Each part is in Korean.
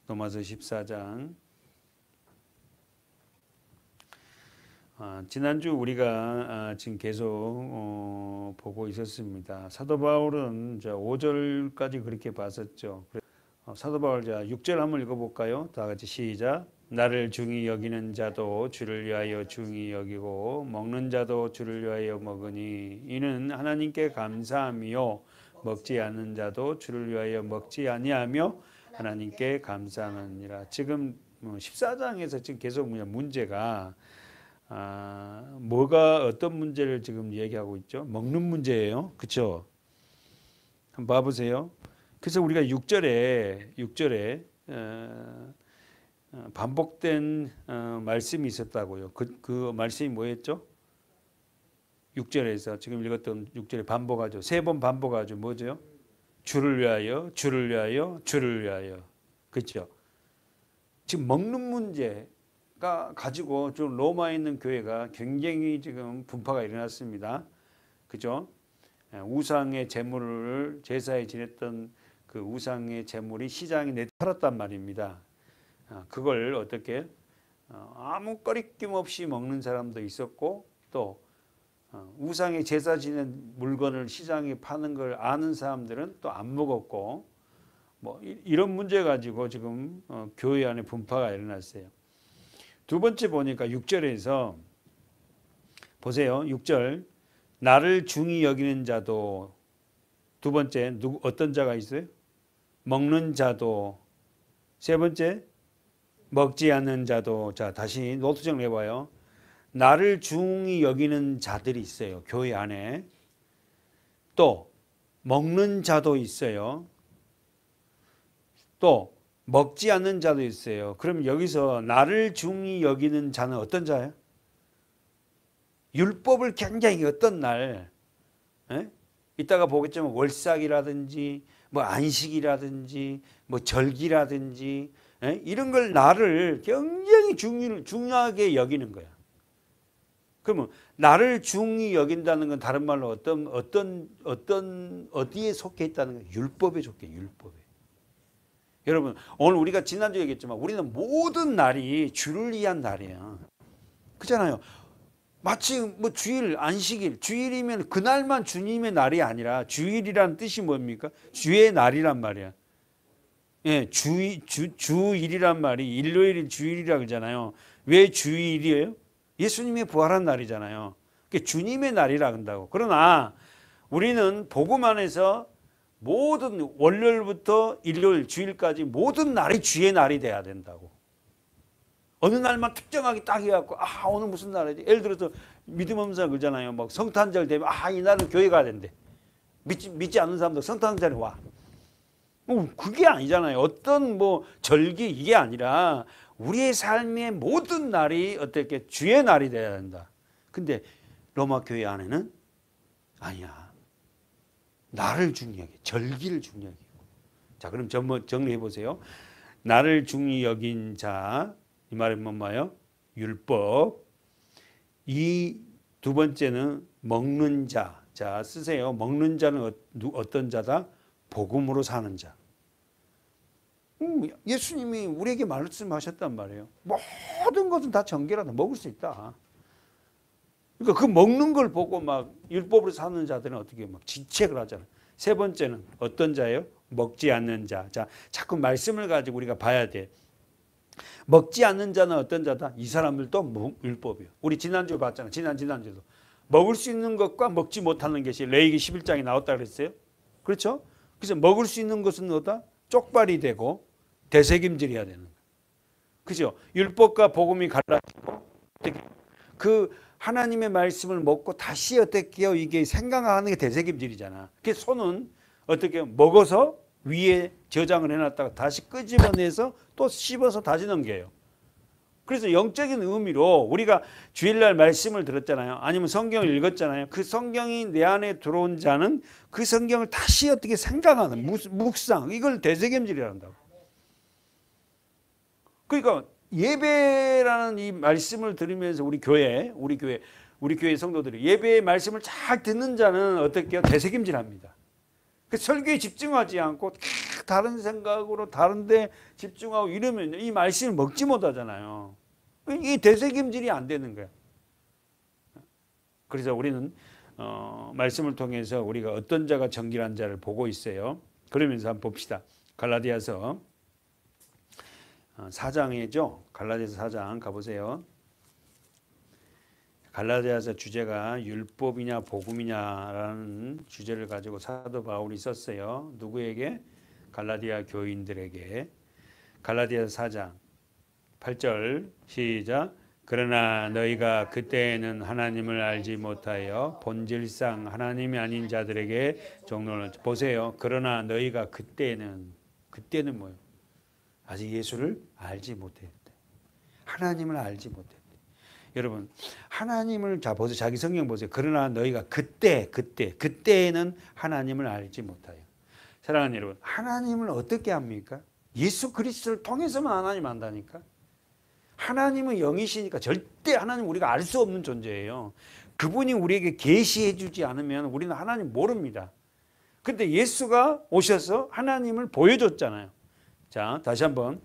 로마서 14장. 지난주 우리가 지금 계속 보고 있었습니다. 사도 바울은 5절까지 그렇게 봤었죠. 사도 바울 6절 한번 읽어볼까요? 다 같이 시작. 나를 중히 여기는 자도 주를 위하여 중히 여기고 먹는 자도 주를 위하여 먹으니 이는 하나님께 감사함이요 먹지 않는 자도 주를 위하여 먹지 아니하며 하나님께 감사하느니라. 지금 14장에서 지금 계속 문제가 뭐가 어떤 문제를 지금 얘기하고 있죠? 먹는 문제예요. 그렇죠? 한번 봐보세요. 그래서 우리가 6절에 반복된 말씀이 있었다고요. 그 말씀이 뭐였죠? 6절에서 지금 읽었던 6절에 반복하죠. 3번 반복하죠. 뭐죠? 주를 위하여, 주를 위하여, 주를 위하여. 그렇죠? 지금 먹는 문제가 가지고 좀 로마에 있는 교회가 굉장히 지금 분파가 일어났습니다. 그죠? 우상의 제물을 제사에 지냈던 그 우상의 제물이 시장에 내팔았단 말입니다. 그걸 어떻게 아무 꺼리낌 없이 먹는 사람도 있었고 또 우상의 제사 지낸 물건을 시장에 파는 걸 아는 사람들은 또 안 먹었고 뭐 이런 문제 가지고 지금 교회 안에 분파가 일어났어요. 두 번째 보니까 6절에서 보세요. 6절 나를 중히 여기는 자도 두 번째 어떤 자가 있어요? 먹는 자도 세 번째 먹지 않는 자도. 자 다시 노트 정리해봐요. 나를 중히 여기는 자들이 있어요. 교회 안에. 또 먹는 자도 있어요. 또 먹지 않는 자도 있어요. 그럼 여기서 나를 중히 여기는 자는 어떤 자예요? 율법을 굉장히 어떤 날 이따가 보겠지만 월삭이라든지 뭐 안식이라든지 뭐 절기라든지 이런 걸 나를 굉장히 중요하게 여기는 거야. 그러면 나를 중히 여긴다는 건 다른 말로 어디에 속해 있다는 거예요? 율법에 속해. 율법에. 여러분 오늘 우리가 지난주에 얘기했지만 우리는 모든 날이 주를 위한 날이야. 그렇잖아요. 마치 뭐 주일, 안식일, 주일이면 그날만 주님의 날이 아니라 주일이라는 뜻이 뭡니까? 주의 날이란 말이야. 예, 주일이란 말이 일요일이 주일이라 그러잖아요. 왜 주일이에요? 예수님의 부활한 날이잖아요. 그게 주님의 날이라 한다고. 그러나 우리는 복음 안에서 모든 월요일부터 일요일, 주일까지 모든 날이 주의 날이 돼야 된다고. 어느 날만 특정하게 딱 해갖고 오늘 무슨 날이지? 예를 들어서 믿음 없는 사람 그러잖아요. 막 성탄절 되면 이 날은 교회 가야 된대. 믿지 않는 사람도 성탄절에 와. 그게 아니잖아요. 어떤 뭐 절기 이게 아니라 우리의 삶의 모든 날이 어떻게 주의 날이 돼야 된다. 근데 로마 교회 안에는 아니야. 나를 중요하게, 절기를 중요하게. 자, 그럼 정리해 보세요. 나를 중히 여긴 자, 이 말은 뭐예요? 율법. 이 두 번째는 먹는 자. 자, 쓰세요. 먹는 자는 어떤 자다? 복음으로 사는 자. 예수님이 우리에게 말씀하셨단 말이에요. 모든 것은 다 정결하다. 먹을 수 있다. 그러니까 그 먹는 걸 보고 막 율법으로 사는 자들은 어떻게 막 지책을 하잖아요. 세 번째는 어떤 자예요? 먹지 않는 자. 자, 자꾸 말씀을 가지고 우리가 봐야 돼. 먹지 않는 자는 어떤 자다? 이 사람들도 율법이에요. 우리 지난주에 봤잖아요. 지난주에도. 먹을 수 있는 것과 먹지 못하는 것이 레위기 11장에 나왔다 그랬어요. 그렇죠? 그래서 먹을 수 있는 것은 뭐다? 쪽발이 되고 되새김질해야 되는 거예요. 그죠? 율법과 복음이 갈라지고 그 하나님의 말씀을 먹고 다시 어떻게 해요? 이게 생각하는 게 되새김질이잖아. 그 손은 어떻게 해요? 먹어서 위에 저장을 해놨다가 다시 끄집어내서 또 씹어서 다시 넘겨요. 그래서 영적인 의미로 우리가 주일날 말씀을 들었잖아요. 아니면 성경을 읽었잖아요. 그 성경이 내 안에 들어온 자는 그 성경을 다시 어떻게 생각하는 묵상, 이걸 되새김질이라 한다고. 그러니까 예배라는 이 말씀을 들으면서 우리 교회 성도들이 예배의 말씀을 잘 듣는 자는 어떻게 해요? 되새김질합니다. 그 설교에 집중하지 않고 다른 생각으로 다른 데 집중하고 이러면 이 말씀을 먹지 못하잖아요. 이 되새김질이 안 되는 거야. 그래서 우리는 말씀을 통해서 우리가 어떤 자가 정결한 자를 보고 있어요. 그러면서 한번 봅시다. 갈라디아서 4장이죠. 갈라디아서 4장 가보세요. 갈라디아서 주제가 율법이냐 복음이냐라는 주제를 가지고 사도 바울이 썼어요. 누구에게? 갈라디아 교인들에게. 갈라디아서 4장 8절 시작. 그러나 너희가 그때에는 하나님을 알지 못하여 본질상 하나님이 아닌 자들에게 종로를 보세요. 그러나 너희가 그때는 뭐예요? 아직 예수를 알지 못했대. 하나님을 알지 못했대. 여러분 하나님을 보세요. 자기 성경 보세요. 그러나 너희가 그때에는 하나님을 알지 못하여. 사랑하는 여러분, 하나님을 어떻게 합니까? 예수 그리스도를 통해서만 하나님 안다니까. 하나님은 영이시니까 절대 하나님 우리가 알 수 없는 존재예요. 그분이 우리에게 계시해 주지 않으면 우리는 하나님 모릅니다. 근데 예수가 오셔서 하나님을 보여줬잖아요. 자, 다시 한번.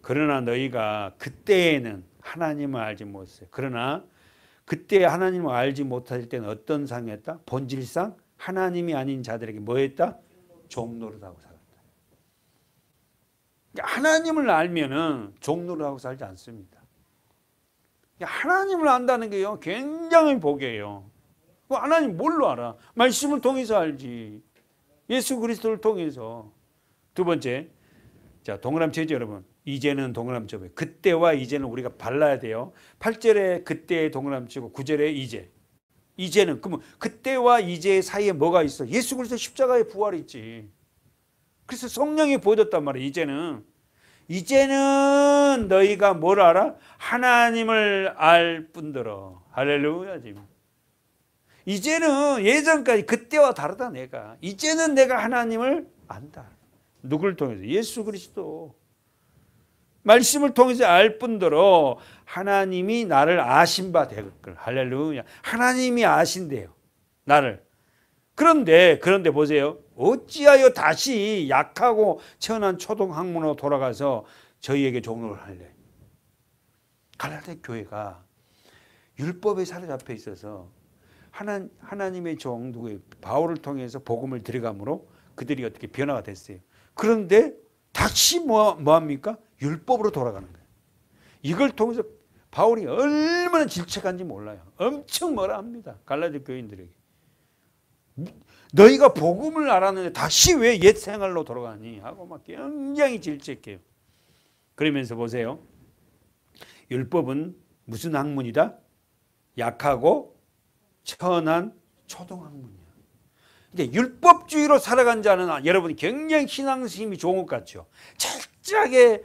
그러나 너희가 그때에는 하나님을 알지 못했어요. 그러나 그때 하나님을 알지 못할 때는 어떤 상이었다? 본질상 하나님이 아닌 자들에게 뭐 했다? 종노릇하고 살았다. 하나님을 알면은 종노릇하고 살지 않습니다. 하나님을 안다는 게요, 굉장히 복이에요. 하나님 뭘로 알아? 말씀을 통해서 알지. 예수 그리스도를 통해서. 두 번째, 자, 동그라미 쳐야죠, 여러분. 이제는 동그라미 쳐봐요. 그때와 이제는 우리가 발라야 돼요. 8절에 그때에 동그라미 치고 9절에 이제. 이제는, 그러면 그때와 이제 사이에 뭐가 있어? 예수 그리스도 십자가의 부활이 있지. 그래서 성령이 보여줬단 말이에요. 이제는 너희가 뭘 알아? 하나님을 알 뿐더러. 할렐루야. 지금 이제는 예전까지 그때와 다르다. 내가 이제는 내가 하나님을 안다. 누구를 통해서? 예수 그리스도. 말씀을 통해서 알 뿐더러 하나님이 나를 아신 바 되었걸. 할렐루야. 하나님이 아신대요, 나를. 그런데 보세요. 어찌하여 다시 약하고 천한 초동학문으로 돌아가서 저희에게 종로를 할래? 갈라디아 교회가 율법에 사로잡혀 있어서 하나님의 종 누구예요? 바울을 통해서 복음을 들어감으로 그들이 어떻게 변화가 됐어요. 그런데 다시 뭐합니까? 율법으로 돌아가는 거예요. 이걸 통해서 바울이 얼마나 질책한지 몰라요. 엄청 뭐라 합니다. 갈라디아 교인들에게. 너희가 복음을 알았는데 다시 왜 옛 생활로 돌아가니? 하고 막 굉장히 질책해요. 그러면서 보세요. 율법은 무슨 학문이다? 약하고 천한 초동학문이야. 근데 율법주의로 살아간 자는 여러분이 굉장히 신앙심이 좋은 것 같죠. 철저하게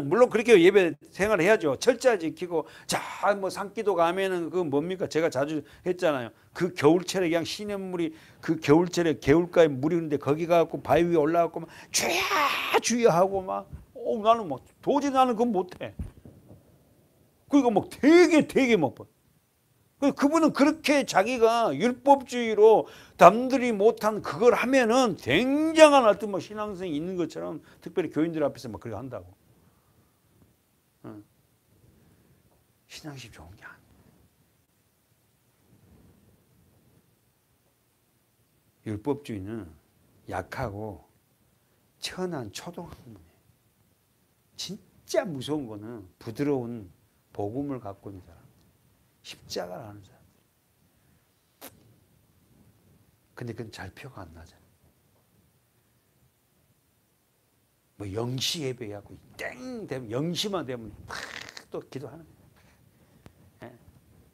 물론 그렇게 예배 생활을 해야죠. 철저히 지키고, 자, 뭐 산기도 가면은 그 뭡니까? 제가 자주 했잖아요. 그 겨울철에 그냥 시냇물이 그 겨울철에 개울가에 물이 있는데 거기 가갖고 바위 위에 올라가고 막 주야 하고 막, 나는 뭐 도저히 나는 그건 못해. 그러니까 뭐 되게 못 봐. 그분은 그렇게 자기가 율법주의로 남들이 못한 그걸 하면은 굉장한 어떤 뭐 신앙성이 있는 것처럼 특별히 교인들 앞에서 막 그렇게 한다고. 신앙심 좋은 게 아니에요. 율법주의는 약하고 천한 초동학문이에요. 진짜 무서운 거는 부드러운 복음을 갖고 있는 사람, 십자가를 아는 사람. 근데 그건 잘 표가 안 나잖아. 뭐 0시 예배하고 땡 되면 0시만 되면 또 기도하는 거예요.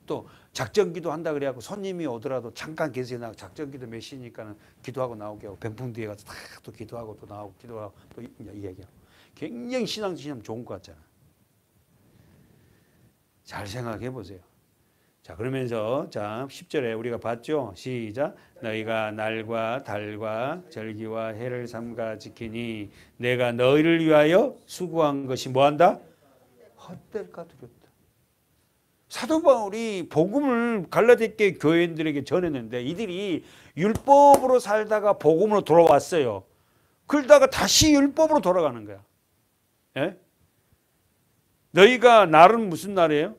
또 작전기도 한다 그래갖고 손님이 오더라도 잠깐 계세요. 나 작전기도 몇 시니까는 기도하고 나오게 하고 병풍 뒤에 가서 또 기도하고 또 나오고 기도하고 또 얘기하고. 굉장히 신앙 좋은 것 같잖아. 잘 생각해 보세요. 자, 그러면서 자 10절에 우리가 봤죠. 시작. 너희가 날과 달과 절기와 해를 삼가 지키니 내가 너희를 위하여 수고한 것이 뭐한다? 헛될까 두렵다. 사도 바울이 복음을 갈라디아 교회인들에게 전했는데 이들이 율법으로 살다가 복음으로 돌아왔어요. 그러다가 다시 율법으로 돌아가는 거야. 예? 너희가 날은 무슨 날이에요?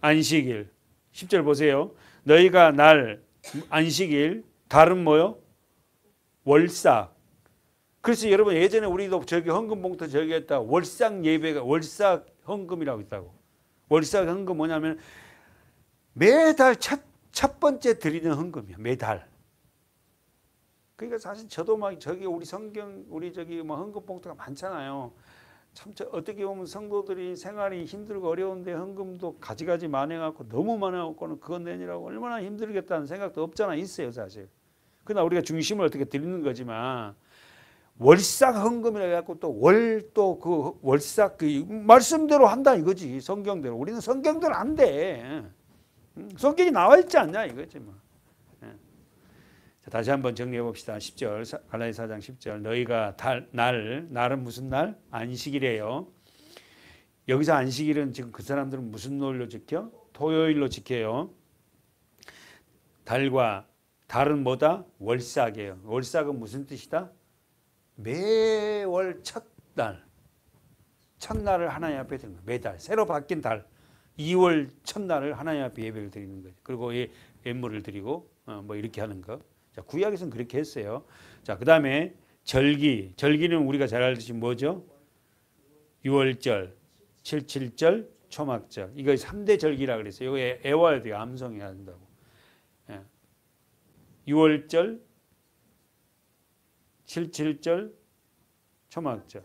안식일. 10절 보세요. 너희가 날 안식일, 달은 뭐요? 월삭. 그래서 여러분 예전에 우리도 저기 헌금봉투 저기 했다. 월삭 예배가 월삭 헌금이라고 있다고. 월삭 헌금 뭐냐면 매달 첫 번째 드리는 헌금이야. 매달. 그러니까 사실 저도 막 저기 우리 성경 우리 저기 뭐 헌금 봉투가 많잖아요. 참 어떻게 보면 성도들이 생활이 힘들고 어려운데 헌금도 가지가지 많아갖고 너무 많아갖고는 그건 내니라고 얼마나 힘들겠다는 생각도 없잖아 있어요 사실. 그러나 우리가 중심을 어떻게 드리는 거지만 월삭 헌금이라 해갖고 또 그 월삭 그 말씀대로 한다 이거지 성경대로. 우리는 성경대로 안 돼. 성경이 나와 있지 않냐 이거지 뭐. 자, 다시 한번 정리해 봅시다. 10절 갈라디아 4장 10절 너희가 날은 무슨 날? 안식일이에요. 여기서 안식일은 지금 그 사람들은 무슨 요일로 지켜? 토요일로 지켜요. 달은 뭐다? 월삭이에요. 월삭은 무슨 뜻이다? 매월 첫날을 하나님 앞에 드리는 거예요. 매달 새로 바뀐 달 2월 첫날을 하나님 앞에 예배를 드리는 거예요. 그리고 예물을 드리고 뭐 이렇게 하는 거. 자, 구약에서는 그렇게 했어요. 자, 그다음에 절기는 우리가 잘 알듯이 뭐죠? 6월절, 7.7절, 초막절. 이거 3대 절기라 그랬어요. 이거 애워야 돼요. 암송해야 한다고. 6월절, 7.7절, 초막절.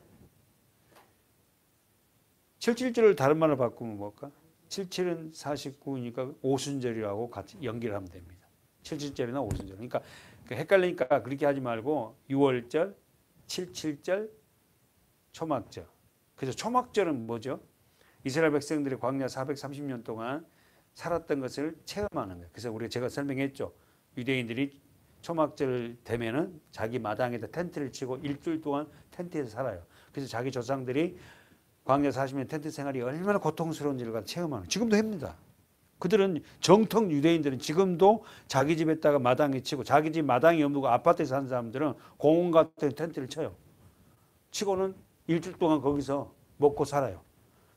7.7절을 다른 말로 바꾸면 뭘까? 7.7은 49니까 오순절이라고 같이 연결하면 됩니다. 7.7절이나 오순절. 그러니까 헷갈리니까 그렇게 하지 말고 6월절, 7.7절, 초막절. 그래서 초막절은 뭐죠? 이스라엘 백성들이 광야 430년 동안 살았던 것을 체험하는 거예요. 그래서 제가 설명했죠. 유대인들이 초막절 되면은 자기 마당에다 텐트를 치고 일주일 동안 텐트에서 살아요. 그래서 자기 조상들이 광야 40년 텐트 생활이 얼마나 고통스러운지를 체험하는. 지금도 합니다. 그들은 정통 유대인들은 지금도 자기 집에다가 마당에 치고 자기 집 마당이 없고 아파트에 사는 사람들은 공원 같은 텐트를 쳐요. 치고는 일주일 동안 거기서 먹고 살아요.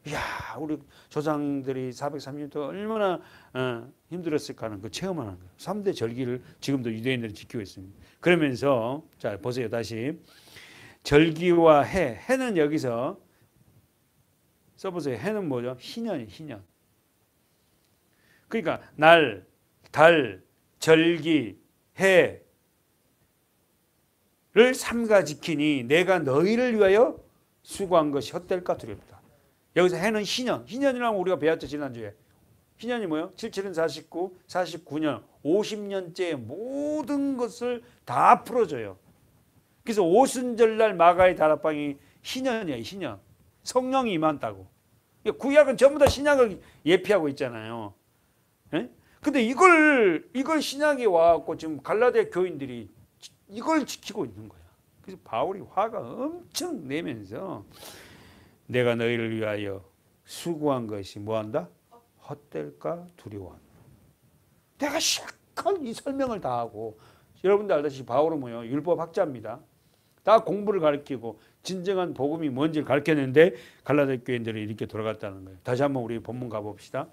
이야, 우리 조상들이 430년 동안 얼마나 힘들었을까 하는 그 체험하는 거예요. 3대 절기를 지금도 유대인들은 지키고 있습니다. 그러면서 자 보세요. 다시 절기와 해는 여기서 써보세요. 해는 뭐죠? 희년이 희년. 그러니까 날, 달, 절기, 해를 삼가 지키니 내가 너희를 위하여 수고한 것이 헛될까 두렵다. 여기서 해는 희년. 희년이라면 우리가 배웠죠 지난주에. 희년이 뭐예요? 77은 49, 49년, 50년째 모든 것을 다 풀어줘요. 그래서 오순절날 마가의 다락방이 희년이에요. 희년. 성령이 임한다고. 구약은 전부 다 신약을 예피하고 있잖아요. 예? 근데 이걸 신약에 와갖고 지금 갈라디아 교인들이 이걸 지키고 있는 거야. 그래서 바울이 화가 엄청 내면서 내가 너희를 위하여 수고한 것이 뭐한다? 헛될까 두려워한다. 내가 실컷 이 설명을 다 하고 여러분들 알다시피 바울은 뭐예요? 율법학자입니다. 다 공부를 가르치고 진정한 복음이 뭔지를 가르쳤는데 갈라디아 교인들이 이렇게 돌아갔다는 거예요. 다시 한번 우리 본문 가봅시다.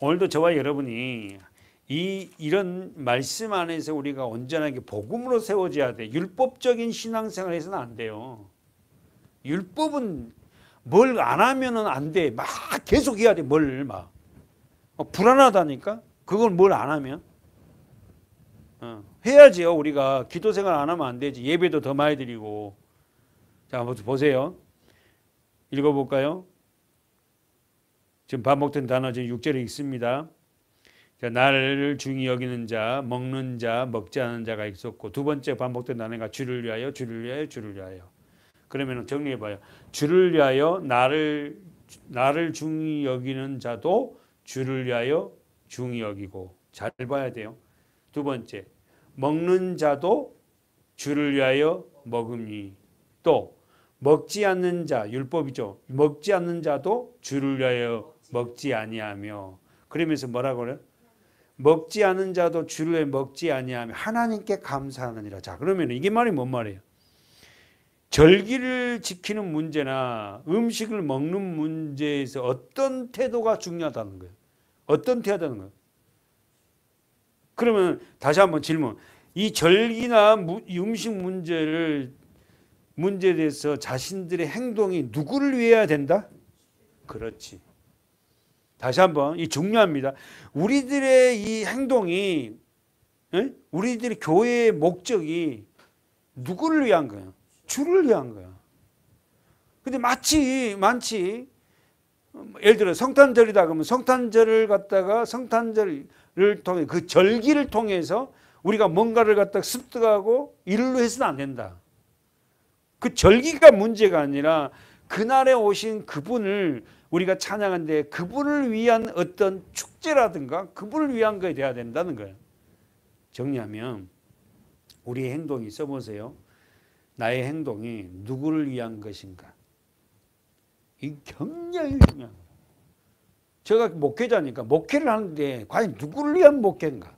오늘도 저와 여러분이 이런 말씀 안에서 우리가 온전하게 복음으로 세워져야 돼. 율법적인 신앙생활을 해서는 안 돼요. 율법은 뭘 안 하면은 안 돼. 막 계속 해야 돼. 뭘 막. 불안하다니까. 그걸 뭘 안 하면. 해야지요. 우리가 기도 생활 안 하면 안 되지. 예배도 더 많이 드리고. 자, 한번 보세요. 읽어볼까요? 지금 반복된 단어 지금 6절에 있습니다. 자, 나를 중히 여기는 자, 먹는 자, 먹지 않는 자가 있었고 두 번째 반복된 단어가 주를 위하여, 주를 위하여, 주를 위하여. 그러면 정리해봐요. 주를 위하여 나를 중히 여기는 자도 주를 위하여 중히 여기고. 잘 봐야 돼요. 두 번째, 먹는 자도 주를 위하여 먹으니 또 먹지 않는 자, 율법이죠. 먹지 않는 자도 주를 위하여 먹지 아니하며. 그러면서 뭐라고 그래요? 먹지 않은 자도 주를 위하여 먹지 아니하며 하나님께 감사하느니라. 자, 그러면 이게 말이 뭔 말이에요? 절기를 지키는 문제나 음식을 먹는 문제에서 어떤 태도가 중요하다는 거예요. 어떤 태도하다는 거예요. 그러면 다시 한번 질문. 이 절기나 음식 문제에 대해서 자신들의 행동이 누구를 위해야 된다? 그렇지. 다시 한번 이 중요합니다. 우리들의 이 행동이 우리들의 교회의 목적이 누구를 위한 거예요? 주를 위한 거야. 근데 많지. 예를 들어 성탄절이다 그러면 성탄절을 갖다가 성탄절을 통해 그 절기를 통해서 우리가 뭔가를 갖다가 습득하고 일로 해서는 안 된다. 그 절기가 문제가 아니라 그날에 오신 그분을 우리가 찬양하는데 그분을 위한 어떤 축제라든가 그분을 위한 거에 돼야 된다는 거예요. 정리하면 우리의 행동이 써보세요. 나의 행동이 누구를 위한 것인가? 이 굉장히 중요한 거예요. 제가 목회자니까 목회를 하는데 과연 누구를 위한 목회인가?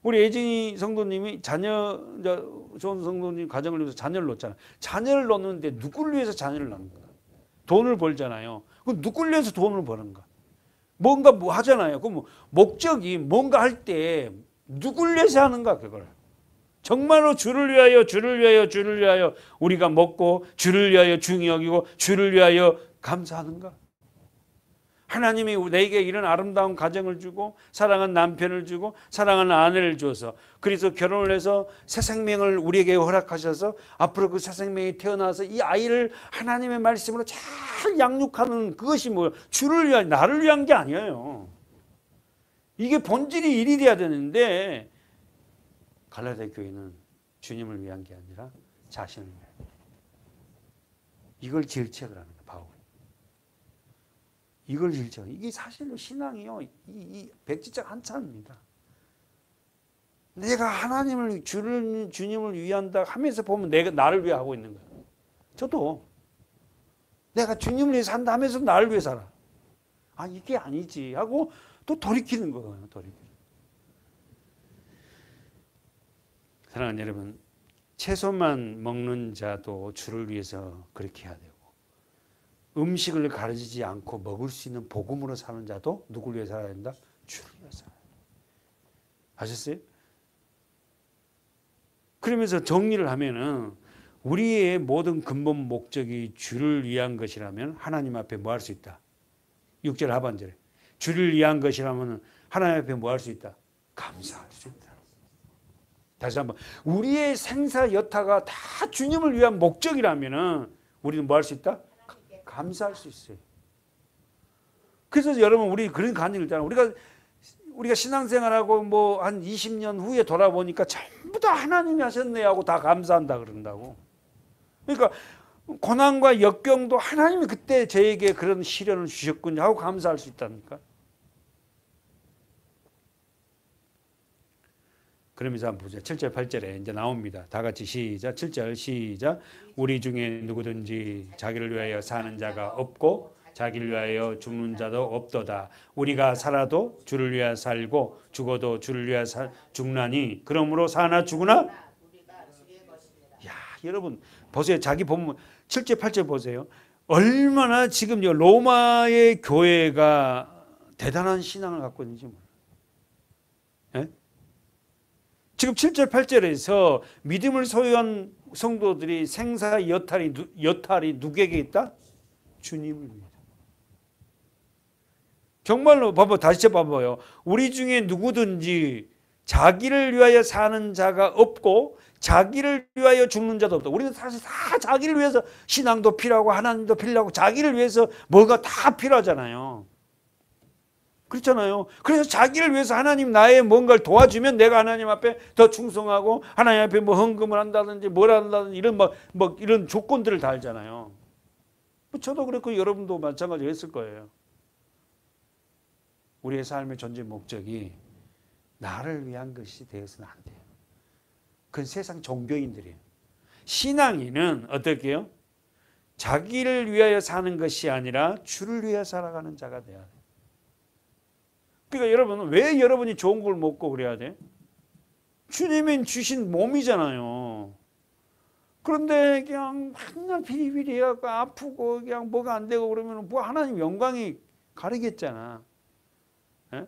우리 예진이 성도님이 자녀, 좋은 성도님 가정을 위해서 자녀를 놓잖아요. 자녀를 놓는데 누구를 위해서 자녀를 낳는가? 돈을 벌잖아요. 그럼 누구를 위해서 돈을 버는가? 뭔가 뭐 하잖아요. 그럼 목적이 뭔가 할 때 누구를 위해서 하는가 그걸. 정말로 주를 위하여 우리가 먹고 주를 위하여 중히 여기고 주를 위하여 감사하는가? 하나님이 내게 이런 아름다운 가정을 주고 사랑하는 남편을 주고 사랑하는 아내를 줘서 그래서 결혼을 해서 새 생명을 우리에게 허락하셔서 앞으로 그 새 생명이 태어나서 이 아이를 하나님의 말씀으로 잘 양육하는 그것이 뭐예요? 주를 위한 나를 위한 게 아니에요. 이게 본질이 일이 돼야 되는데 갈라디아 교회는 주님을 위한 게 아니라 자신을 위한 거예요. 이걸 질책을 합니다. 바울이. 이걸 질책. 이게 사실로 신앙이요. 이 백지짝 한참입니다. 내가 하나님을 주님을 위한다 하면서 보면 내가 나를 위해 하고 있는 거예요. 저도 내가 주님을 위해 산다 하면서 나를 위해 살아. 아 이게 아니지 하고 또 돌이키는 거예요. 사랑하는 여러분, 채소만 먹는 자도 주를 위해서 그렇게 해야 되고 음식을 가르치지 않고 먹을 수 있는 복음으로 사는 자도 누구를 위해 살아야 된다? 주를 위해 살아야 된다. 아셨어요? 그러면서 정리를 하면은 우리의 모든 근본 목적이 주를 위한 것이라면 하나님 앞에 뭐 할 수 있다? 6절 하반절에 주를 위한 것이라면 하나님 앞에 뭐 할 수 있다? 감사할 수 있다. 다시 한번 우리의 생사 여타가 다 주님을 위한 목적이라면은 우리는 뭐 할 수 있다? 감사할 수 있어요. 그래서 여러분 우리 그런 간증을 있잖아요. 우리가 신앙생활하고 뭐 한 20년 후에 돌아보니까 전부 다 하나님이 하셨네 하고 다 감사한다 그런다고. 그러니까 고난과 역경도 하나님이 그때 저에게 그런 시련을 주셨군요 하고 감사할 수 있다니까. 그러면서 한번 보자. 7절 8절에 이제 나옵니다. 다 같이 시작. 7절 시작. 우리 중에 누구든지 자기를 위하여 사는 자가 없고 자기를 위하여 죽는 자도 없도다. 우리가 살아도 주를 위하여 살고 죽어도 주를 위하여 죽나니 그러므로 사나 죽으나 야 여러분 보세요. 자기 본문 7절 8절 보세요. 얼마나 지금 로마의 교회가 대단한 신앙을 갖고 있는지 몰라요. 예? 지금 7절 8절에서 믿음을 소유한 성도들이 생사 여탈이 누구에게 있다? 주님을 위해. 정말로 다시 봐봐요. 우리 중에 누구든지 자기를 위하여 사는 자가 없고 자기를 위하여 죽는 자도 없다. 우리는 사실 다 자기를 위해서 신앙도 필요하고 하나님도 필요하고 자기를 위해서 뭐가 다 필요하잖아요. 그렇잖아요. 그래서 자기를 위해서 하나님 나의 뭔가를 도와주면 내가 하나님 앞에 더 충성하고 하나님 앞에 뭐 헌금을 한다든지 뭘 한다든지 이런 이런 조건들을 달잖아요. 저도 그렇고 여러분도 마찬가지로 했을 거예요. 우리의 삶의 존재 목적이 나를 위한 것이 되어서는 안 돼요. 그건 세상 종교인들이에요. 신앙인은 어떻게 해요? 자기를 위하여 사는 것이 아니라 주를 위하여 살아가는 자가 돼야 돼요. 그러니까 여러분 왜 여러분이 좋은 걸 먹고 그래야 돼? 주님이 주신 몸이잖아요. 그런데 그냥 맨날 비리비리하고 아프고 그냥 뭐가 안 되고 그러면 뭐 하나님 영광이 가리겠잖아. 예?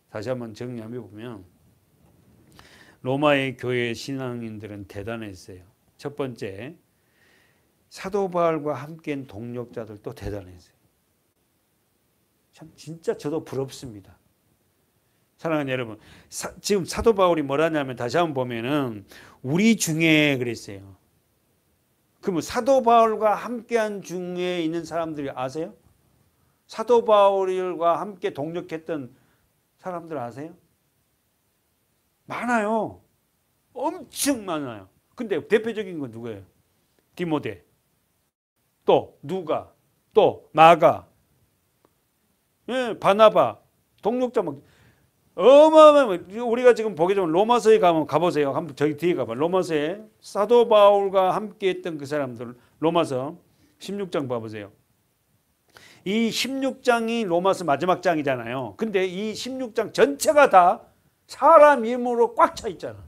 다시 한번 정리해 보면 로마의 교회 신앙인들은 대단했어요. 첫 번째, 사도 바울과 함께한 동력자들도 대단했어요. 참 진짜 저도 부럽습니다. 사랑하는 여러분, 지금 사도 바울이 뭐라냐면 다시 한번 보면은 우리 중에 그랬어요. 그러면 사도 바울과 함께한 중에 있는 사람들이 아세요? 사도 바울과 함께 동력했던 사람들 아세요? 많아요. 엄청 많아요. 근데 대표적인 건 누구예요? 디모데. 또 누가? 또 마가. 예, 바나바. 동력자 막 어마어마한. 우리가 지금 보게 되면 로마서에 가보세요. 한번 저기 뒤에 가봐. 로마서에 사도 바울과 함께했던 그 사람들. 로마서 16장 봐보세요. 이 16장이 로마서 마지막 장이잖아요. 근데 이 16장 전체가 다 사람 이름으로 꽉 차 있잖아.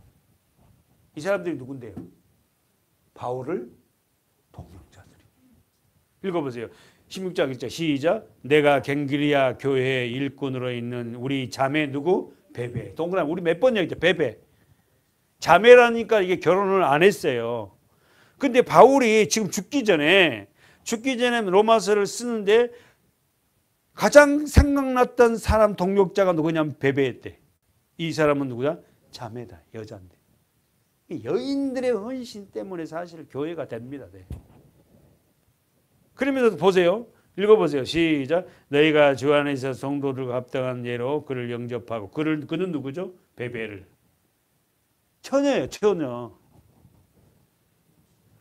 이 사람들이 누군데요? 바울을 동력자들이. 읽어보세요. 16장 1절 시작. 내가 갱기리아 교회 일꾼으로 있는 우리 자매 누구? 베베. 동그라미 우리 몇 번 얘기했죠? 베베. 자매라니까 이게 결혼을 안 했어요. 근데 바울이 지금 죽기 전에 로마서를 쓰는데 가장 생각났던 사람 동력자가 누구냐면 베베였대. 이 사람은 누구야? 자매다. 여자인데. 여인들의 헌신 때문에 사실 교회가 됩니다. 네. 그러면서 보세요. 읽어보세요. 시작. 너희가 주 안에서 성도들과 합당한 예로 그를 영접하고 그는 누구죠? 베베를. 처녀예요. 처녀.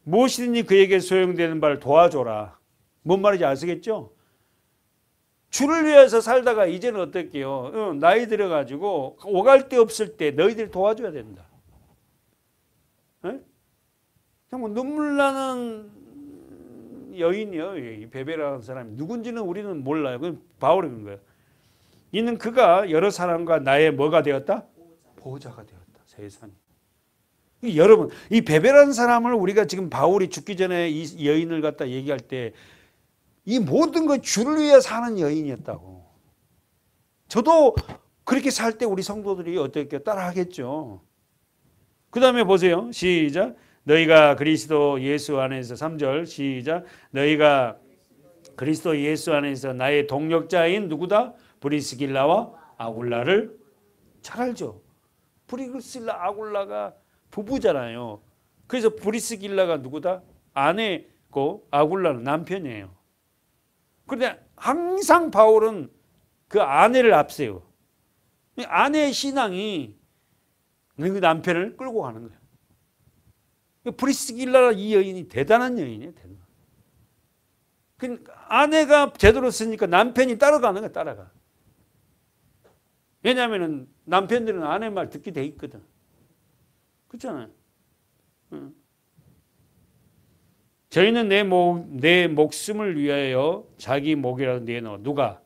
무엇이든지 그에게 소용되는 바를 도와줘라. 뭔 말인지 아시겠죠? 주를 위해서 살다가 이제는 어떨게요? 나이 들어가지고 오갈 데 없을 때 너희들이 도와줘야 된다. 정말 눈물 나는 여인이요. 이 베베라는 사람이 누군지는 우리는 몰라요. 그건 바울이 그런 거예요. 이는 그가 여러 사람과 나의 뭐가 되었다? 보호자가 되었다. 세상에. 여러분, 이 베베라는 사람을 우리가 지금 바울이 죽기 전에 이 여인을 갖다 얘기할 때 이 모든 것 주를 위해 사는 여인이었다고. 저도 그렇게 살 때 우리 성도들이 어떻게 따라하겠죠. 그 다음에 보세요. 시작. 너희가 그리스도 예수 안에서 3절 시작. 너희가 그리스도 예수 안에서 나의 동력자인 누구다? 브리스길라와 아굴라를 잘 알죠. 브리스길라 아굴라가 부부잖아요. 그래서 브리스길라가 누구다? 아내고 아굴라는 남편이에요. 그런데 항상 바울은 그 아내를 앞세워. 아내의 신앙이 그 남편을 끌고 가는 거예요. 브리스길라 이 여인이 대단한 여인이에요. 대단한. 그러니까 아내가 제대로 쓰니까 남편이 따라가는 거야. 따라가. 왜냐하면 남편들은 아내 말 듣게 돼 있거든. 그렇잖아요. 저희는 내 목숨을 위하여 자기 목이라도 내놓아. 누가?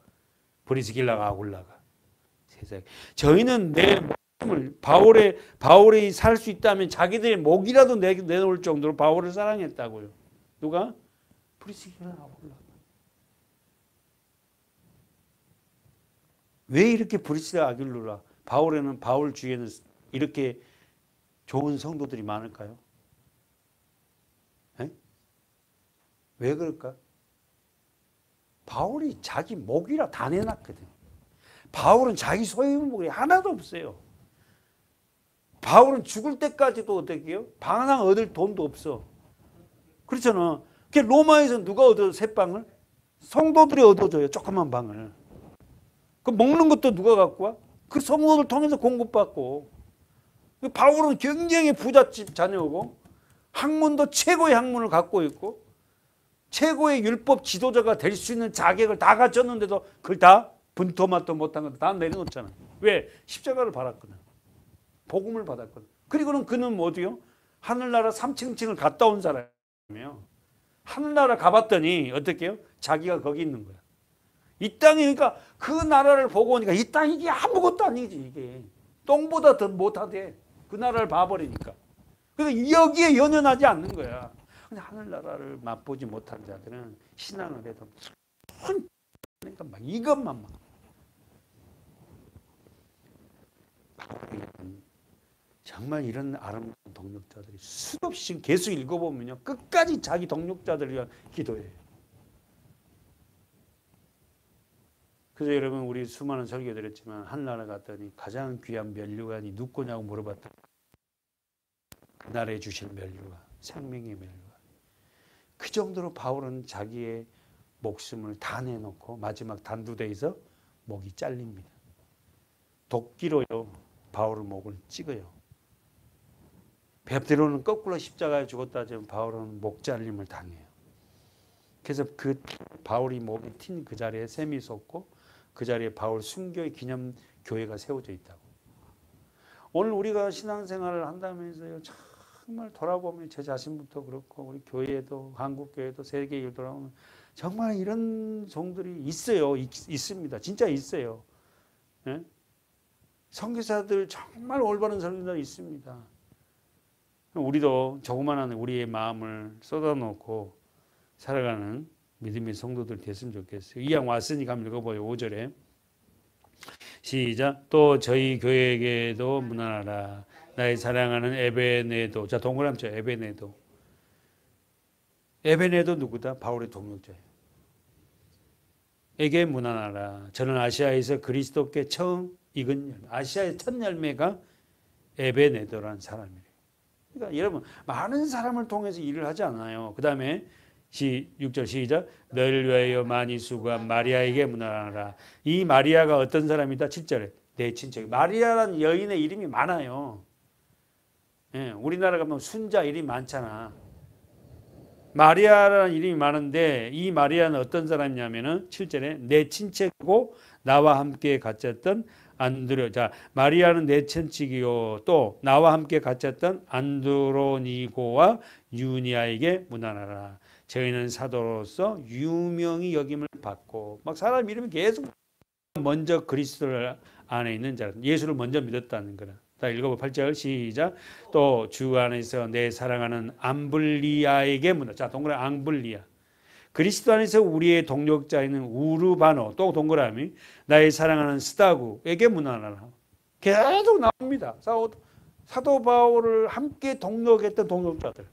브리스길라가 아굴라가. 세상에. 저희는 내 목숨을 바울이 살 수 있다면 자기들의 목이라도 내놓을 정도로 바울을 사랑했다고요. 누가? 브리스길라 아굴라가. 왜 이렇게 브리스길라 아굴라? 바울 주위에는 이렇게 좋은 성도들이 많을까요? 왜 그럴까? 바울이 자기 목이라 다 내놨거든. 바울은 자기 소유물이 하나도 없어요. 바울은 죽을 때까지도 어떻게 해요? 방 하나 얻을 돈도 없어. 그렇잖아. 로마에서 누가 얻어 새방을? 성도들이 얻어줘요. 조그만 방을. 그 먹는 것도 누가 갖고 와? 그 성도들 통해서 공급받고. 바울은 굉장히 부잣집 자녀고 학문도 최고의 학문을 갖고 있고 최고의 율법 지도자가 될 수 있는 자격을 다 갖췄는데도 그걸 다 분토마도 못한 것도 다 내려놓잖아. 왜? 십자가를 받았거든. 복음을 받았거든. 그리고는 그는 어디요? 하늘나라 3층을 갔다 온 사람이에요. 하늘나라 가봤더니 어떻게 해요? 자기가 거기 있는 거야. 이 땅이 그러니까 그 나라를 보고 오니까 이 땅이 이게 아무것도 아니지. 이게 똥보다 더 못하대. 그 나라를 봐버리니까. 그래서 여기에 연연하지 않는 거야. 근데 하늘나라를 맛보지 못한 자들은 신앙을 해도 그러니까 막 이것만 막. 정말 이런 아름다운 동력자들이 수도 없이 계속 읽어보면요, 끝까지 자기 동력자들을 위한 기도해요. 그래서 여러분, 우리 수많은 설교 드렸지만 한나라 갔더니 가장 귀한 면류관이 누구냐고 물어봤더니 그날에 주실 면류관, 생명의 면류관. 그 정도로 바울은 자기의 목숨을 다 내놓고 마지막 단두대에서 목이 잘립니다. 도끼로요, 바울의 목을 찍어요. 베드로는 거꾸로 십자가에 죽었다 하지만 바울은 목 잘림을 당해요. 그래서 그 바울이 목이 튄 그 자리에 샘이 솟고 그 자리에 바울 순교의 기념 교회가 세워져 있다고. 오늘 우리가 신앙생활을 한다면서요, 정말 돌아보면 제 자신부터 그렇고 우리 교회도, 한국 교회도, 세계 일 돌아보면 정말 이런 종들이 있어요. 있습니다. 진짜 있어요. 예? 선교사들, 정말 올바른 선교사들 있습니다. 우리도 조그마한 우리의 마음을 쏟아놓고 살아가는 믿음의 성도들 됐으면 좋겠어요. 이왕 왔으니까 한번 읽어봐요. 5절에 시작. 또 저희 교회에게도 문안하라. 나의 사랑하는 에베네도. 자, 동그라미 쳐. 에베네도. 에베네도 누구다? 바울의 동역자예요. 에게 문안하라. 저는 아시아에서 그리스도께 처음 익은 열매. 아시아의 첫 열매가 에베네도라는 사람이에요. 그러니까 여러분, 많은 사람을 통해서 일을 하지 않아요. 그 다음에 6절 시작. 너를 위하여 많이 수고한 마리아에게 문안하라. 이 마리아가 어떤 사람이다? 7절에 내 친척. 마리아라는 여인의 이름이 많아요. 예, 우리나라 가면 순자 이름이 많잖아. 마리아라는 이름이 많은데 이 마리아는 어떤 사람이냐면은 7절에 내 친척이고 나와 함께 갇혔던 안드로. 자, 마리아는 내 친척이요 또 나와 함께 갇혔던 안드로니고와 유니아에게 문안하라. 저희는 사도로서 유명히 여김을 받고, 막 사람 이름이 계속 먼저 그리스도 안에 있는 자, 예수를 먼저 믿었다는 거라. 다 읽어봐. 8절 시작. 또 주 안에서 내 사랑하는 암블리아에게 문안. 자, 동그라미 암블리아. 그리스도 안에서 우리의 동력자인 우르바노. 또 동그라미 나의 사랑하는 스다구에게 문안하라. 계속 나옵니다. 사도 바울을 함께 동력했던 동력자들.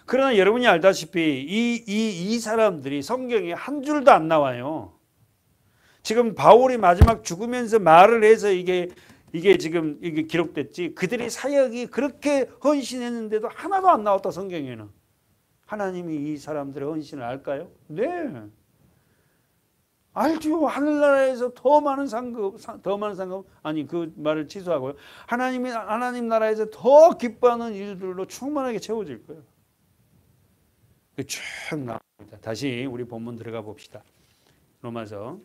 그러나 여러분이 알다시피 이 사람들이 성경에 한 줄도 안 나와요. 지금 바울이 마지막 죽으면서 말을 해서 이게 지금 이게 기록됐지. 그들의 사역이 그렇게 헌신했는데도 하나도 안 나왔다, 성경에는. 하나님이 이 사람들의 헌신을 알까요? 네. 알죠. 하늘나라에서 더 많은 상급, 아니, 그 말을 취소하고요. 하나님 나라에서 더 기뻐하는 일들로 충만하게 채워질 거예요. 쭉 나옵니다. 다시 우리 본문 들어가 봅시다. 로마서.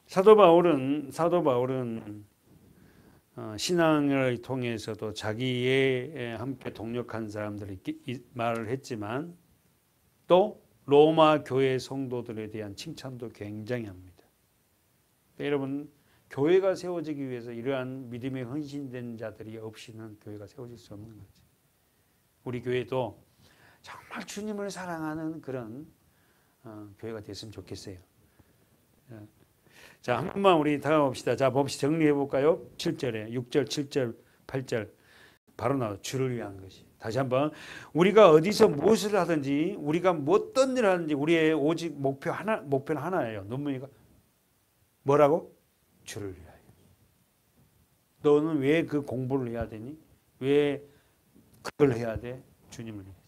사도 바울은 신앙을 통해서도 자기의 함께 동력한 사람들이 말을 했지만 또 로마 교회 성도들에 대한 칭찬도 굉장히 합니다. 여러분, 교회가 세워지기 위해서 이러한 믿음에 헌신된 자들이 없이는 교회가 세워질 수 없는 거지. 우리 교회도 정말 주님을 사랑하는 그런 교회가 됐으면 좋겠어요. 자, 한 번만 우리 다가봅시다. 자, 봅시다. 정리해 볼까요? 7절에 6절, 7절, 8절 바로 나와. 주를 위한 것이. 다시 한번, 우리가 어디서 무엇을 하든지, 우리가 어떤 일을 하든지 우리의 오직 목표는 하나예요. 논문이가 뭐라고? 주를 위하여. 너는 왜 그 공부를 해야 되니? 왜 그걸 해야 돼? 주님을 위해서.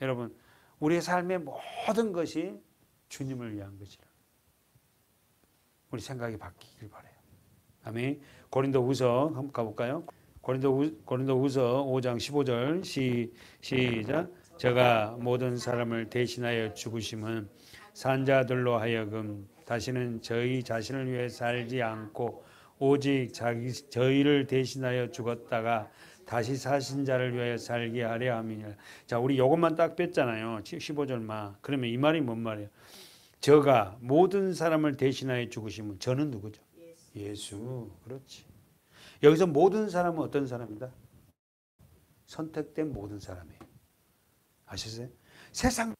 여러분, 우리의 삶의 모든 것이 주님을 위한 것이라. 우리 생각이 바뀌길 바라요. 아멘. 고린도후서 한번 가볼까요? 고린도후서 5장 15절 시작. 저가 모든 사람을 대신하여 죽으심은 산자들로 하여금 다시는 저희 자신을 위해 살지 않고 오직 저희를 대신하여 죽었다가 다시 사신 자를 위하여 살게 하려 함이니라. 자, 우리 요것만 딱 뺐잖아요. 15절만. 그러면 이 말이 뭔 말이에요? 저가 모든 사람을 대신하여 죽으시면 저는 누구죠? 예수. 그렇지. 여기서 모든 사람은 어떤 사람이다? 선택된 모든 사람이에요. 아시겠어요? 세상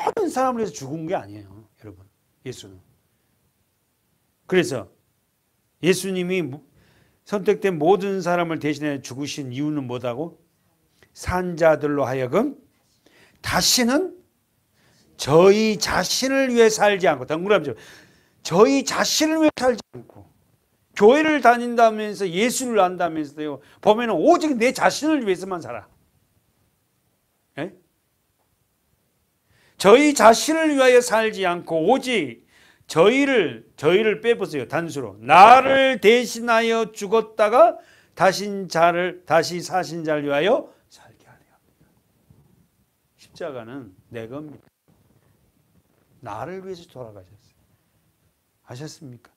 모든 사람을 위해서 죽은 게 아니에요. 여러분. 예수는. 그래서 예수님이 선택된 모든 사람을 대신해 죽으신 이유는 뭐다고? 산자들로 하여금 다시는 저희 자신을 위해 살지 않고, 동그라미죠. 저희 자신을 위해 살지 않고, 교회를 다닌다면서 예수를 안다면서요. 보면은 오직 내 자신을 위해서만 살아. 예? 저희 자신을 위하여 살지 않고 오직 저희를 빼보세요. 단수로 나를 대신하여 죽었다가 다시 사신 자를 위하여 살게 하려 합니다. 십자가는 내 겁니다. 나를 위해서 돌아가셨어요. 아셨습니까?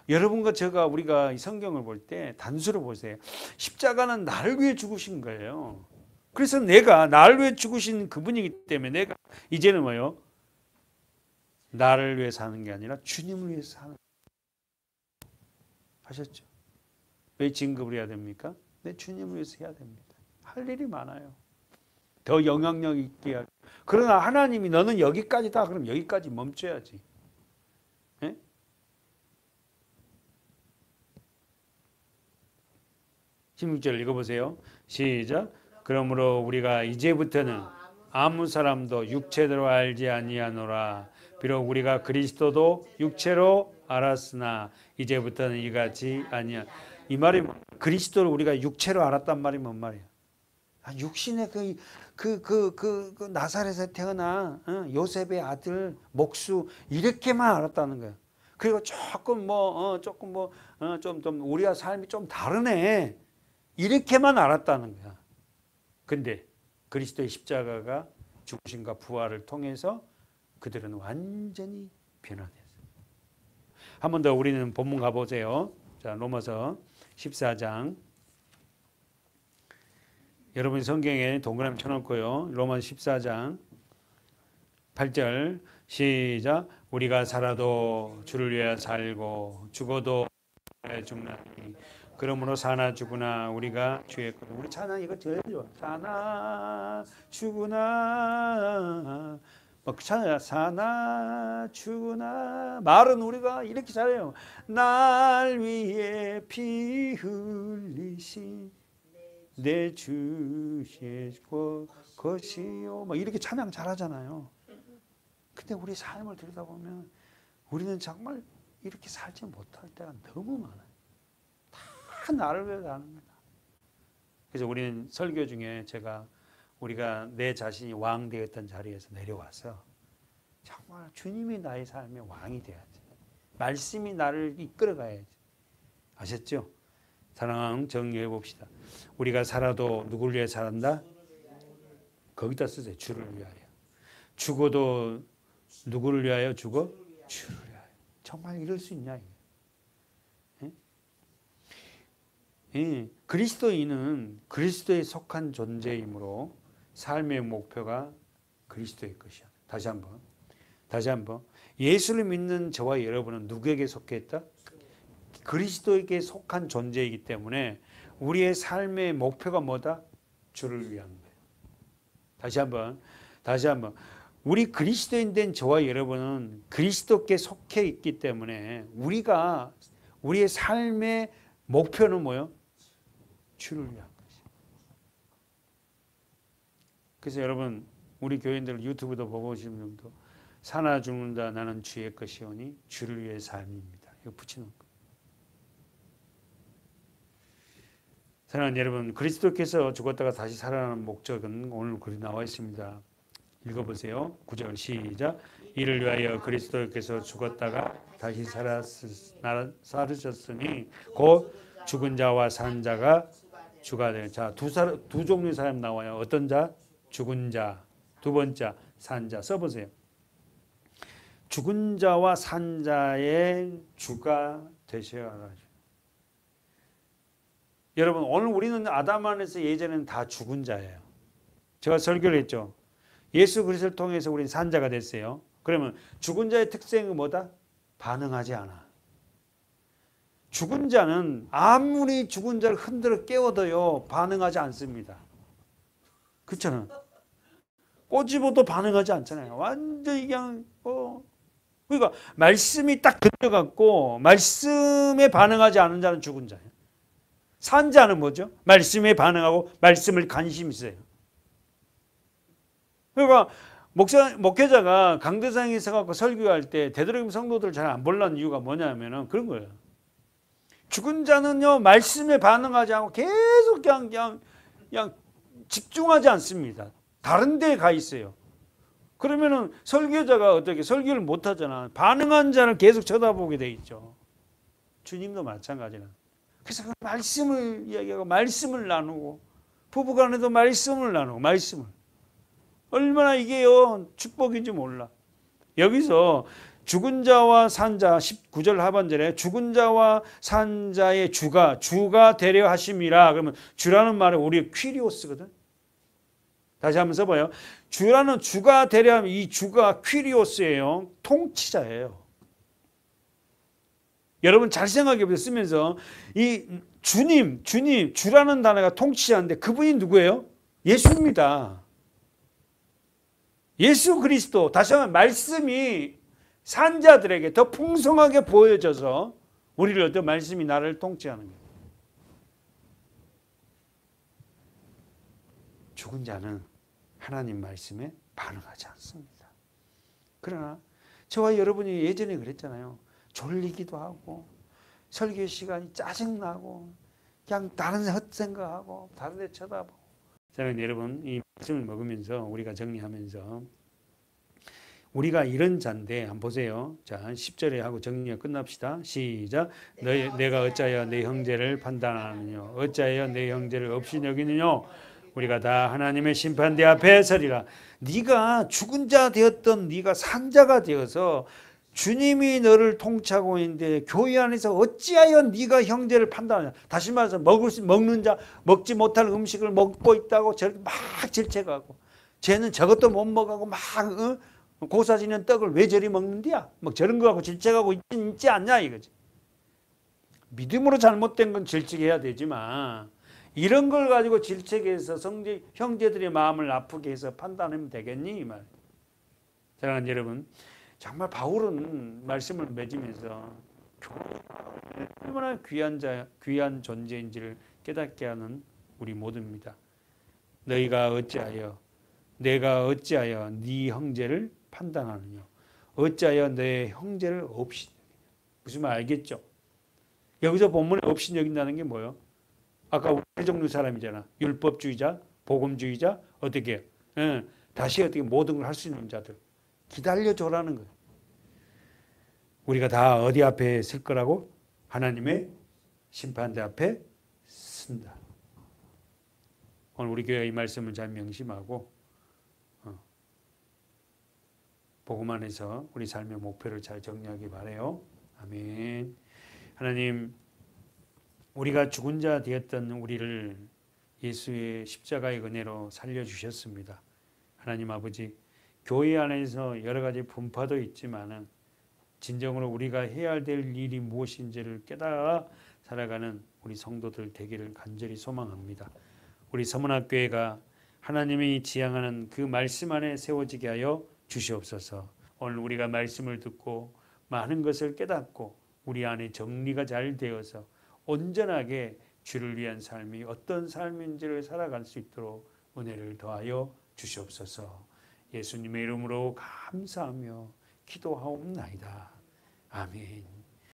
여러분과 우리가 이 성경을 볼 때 단수로 보세요. 십자가는 나를 위해 죽으신 거예요. 그래서 내가 나를 위해 죽으신 그분이기 때문에 내가 이제는 뭐요? 나를 위해 사는 게 아니라 주님을 위해서 사는. 하셨죠? 왜 진급을 해야 됩니까? 내 주님을 위해서 해야 됩니다. 할 일이 많아요. 더 영향력 있게 하죠. 그러나 하나님이 너는 여기까지다. 그럼 여기까지 멈춰야지. 예? 16절 읽어보세요. 시작. 그러므로 우리가 이제부터는 아무 사람도 육체대로 알지 아니하노라. 비록 우리가 그리스도도 육체로 알았으나 이제부터는 이같이 아니야. 이 말이 그리스도를 우리가 육체로 알았단 말이 뭔 말이야? 육신의 그 나사렛에 태어나 요셉의 아들 목수 이렇게만 알았다는 거야. 그리고 조금 좀 우리와 삶이 좀 다르네 이렇게만 알았다는 거야. 근데 그리스도의 십자가가 죽으심과 부활을 통해서 그들은 완전히 변화됐어요. 한 번 더 우리는 본문 가보세요. 자, 로마서 14장. 여러분 성경에 동그라미 쳐놓고요. 로마서 14장 8절 시작. 우리가 살아도 주를 위하여 살고 죽어도 죽나니 그러므로 사나 죽으나 우리가 주의 것. 우리 찬양 이거 제일 좋아. 사나 죽으나 막 사나 죽으나 말은 우리가 이렇게 잘해요. 날 위해 피 흘리신 내 주의 것이요. 막 이렇게 찬양 잘하잖아요. 근데 우리 삶을 들여다보면 우리는 정말 이렇게 살지 못할 때가 너무 많아요. 다 나를 위해 사는 거다. 그래서 우리는 설교 중에 우리가 내 자신이 왕 되었던 자리에서 내려와서 정말 주님이 나의 삶의 왕이 돼야지. 말씀이 나를 이끌어 가야지. 아셨죠? 사랑 정리해 봅시다. 우리가 살아도 누구를 위해 살았다? 거기다 쓰세요. 주를 위하여. 죽어도 누구를 위하여 죽어? 주를 위하여. 정말 이럴 수 있냐? 그리스도인은 그리스도에 속한 존재이므로 삶의 목표가 그리스도의 것이야. 다시 한번. 예수를 믿는 저와 여러분은 누구에게 속했다? 그리스도에게 속한 존재이기 때문에 우리의 삶의 목표가 뭐다? 주를 위한 거예요. 다시 한번. 우리 그리스도인 된 저와 여러분은 그리스도께 속해 있기 때문에 우리의 삶의 목표는 뭐예요? 주를 위한 것이에요. 그래서 여러분 우리 교인들 유튜브도 보고 오시는 분도 사나 죽는다 나는 주의 것이오니 주를 위해 삶입니다. 이거 붙이는 거. 사랑하는 여러분, 그리스도께서 죽었다가 다시 살아나는 목적은 오늘 글이 나와 있습니다. 읽어보세요. 9절 시작. 이를 위하여 그리스도께서 죽었다가 다시 살으셨으니 곧 죽은 자와 산 자가 주가 되는. 자, 두 종류의 사람 나와요. 어떤 자? 죽은 자. 두 번째 산 자. 써보세요. 죽은 자와 산 자의 주가 되셔야 하죠. 여러분 오늘 우리는 아담 안에서 예전에는 다 죽은 자예요. 제가 설교를 했죠. 예수 그리스도를 통해서 우리는 산 자가 됐어요. 그러면 죽은 자의 특징은 뭐다? 반응하지 않아. 죽은 자는 아무리 죽은 자를 흔들어 깨워도요 반응하지 않습니다. 그렇잖아요. 꼬집어도 반응하지 않잖아요. 완전히 그냥 그러니까 말씀이 딱 들려갖고 말씀에 반응하지 않은 자는 죽은 자예요. 산 자는 뭐죠? 말씀에 반응하고 말씀을 관심 있어요. 그러니까 목회자가 강대상에 서갖고 설교할 때 되도록이면 성도들 잘 안 보려는 이유가 뭐냐면은 그런 거예요. 죽은 자는요 말씀에 반응하지 않고 계속 그냥 집중하지 않습니다. 다른 데에 가 있어요. 그러면은 설교자가 어떻게 설교를 못 하잖아. 반응한 자를 계속 쳐다보게 돼 있죠. 주님도 마찬가지라. 그래서 그 말씀을 이야기하고 말씀을 나누고 부부간에도 말씀을 나누고 말씀을 얼마나 이게요 축복인지 몰라. 여기서 죽은 자와 산 자 19절 하반절에 죽은 자와 산 자의 주가 되려 하심이라. 그러면 주라는 말은 우리 퀴리오스거든. 다시 한번 써봐요. 주라는 주가 되려 하면 이 주가 퀴리오스예요. 통치자예요. 여러분 잘 생각해 보세요. 쓰면서 이 주님, 주라는 단어가 통치자인데 그분이 누구예요? 예수입니다. 예수 그리스도. 다시 한번 말씀이 산자들에게 더 풍성하게 보여져서 우리를 어떤 말씀이 나를 통치하는 거예요. 죽은 자는 하나님 말씀에 반응하지 않습니다. 그러나 저와 여러분이 예전에 그랬잖아요. 졸리기도 하고 설교 시간이 짜증나고 그냥 다른 데 헛생각하고 다른 데 쳐다보고. 저는 여러분 이 말씀을 먹으면서 우리가 정리하면서 우리가 이런 자인데 한번 보세요. 자 10절에 하고 정리하고 끝납시다. 시작. 내가 어찌하여 내 형제를 판단하느냐 어찌하여 내 형제를 없이 여기느냐. 우리가 다 하나님의 심판대 앞에 서리라. 네가 죽은 자 되었던 네가 산 자가 되어서 주님이 너를 통치하고 있는데 교회 안에서 어찌하여 네가 형제를 판단하냐. 다시 말해서 먹는 자 먹지 못할 음식을 먹고 있다고 저렇게 막 질책하고 쟤는 저것도 못 먹고 막 고사지는 떡을 왜 저리 먹는디야? 막 저런 거 갖고 질책하고 있지 않냐 이거지. 믿음으로 잘못된 건 질책해야 되지만 이런 걸 가지고 질책해서 형제들의 마음을 아프게 해서 판단하면 되겠니? 이 말. 사랑하는 여러분, 정말 바울은 말씀을 맺으면서 얼마나 귀한 존재인지를 깨닫게 하는 우리 모두입니다. 내가 어찌하여 네 형제를 판단하느냐. 어찌하여 내 형제를 없이 여기냐. 무슨 말 알겠죠? 여기서 본문에 없이 여긴다는 게 뭐예요? 아까 우리 종류 사람이잖아. 율법주의자, 복음주의자, 어떻게 다시 어떻게 모든 걸 할 수 있는 자들. 기다려줘라는 거예요. 우리가 다 어디 앞에 설 거라고? 하나님의 심판대 앞에 쓴다. 오늘 우리 교회 이 말씀을 잘 명심하고 복음 안에서 우리 삶의 목표를 잘 정리하기 바라요. 아멘. 하나님, 우리가 죽은 자 되었던 우리를 예수의 십자가의 은혜로 살려주셨습니다. 하나님 아버지, 교회 안에서 여러 가지 분파도 있지만은 진정으로 우리가 해야 될 일이 무엇인지를 깨달아 살아가는 우리 성도들 되기를 간절히 소망합니다. 우리 서문학교회가 하나님이 지향하는 그 말씀 안에 세워지게 하여 주시옵소서. 오늘 우리가 말씀을 듣고 많은 것을 깨닫고 우리 안에 정리가 잘 되어서 온전하게 주를 위한 삶이 어떤 삶인지를 살아갈 수 있도록 은혜를 더하여 주시옵소서. 예수님의 이름으로 감사하며 기도하옵나이다. 아멘.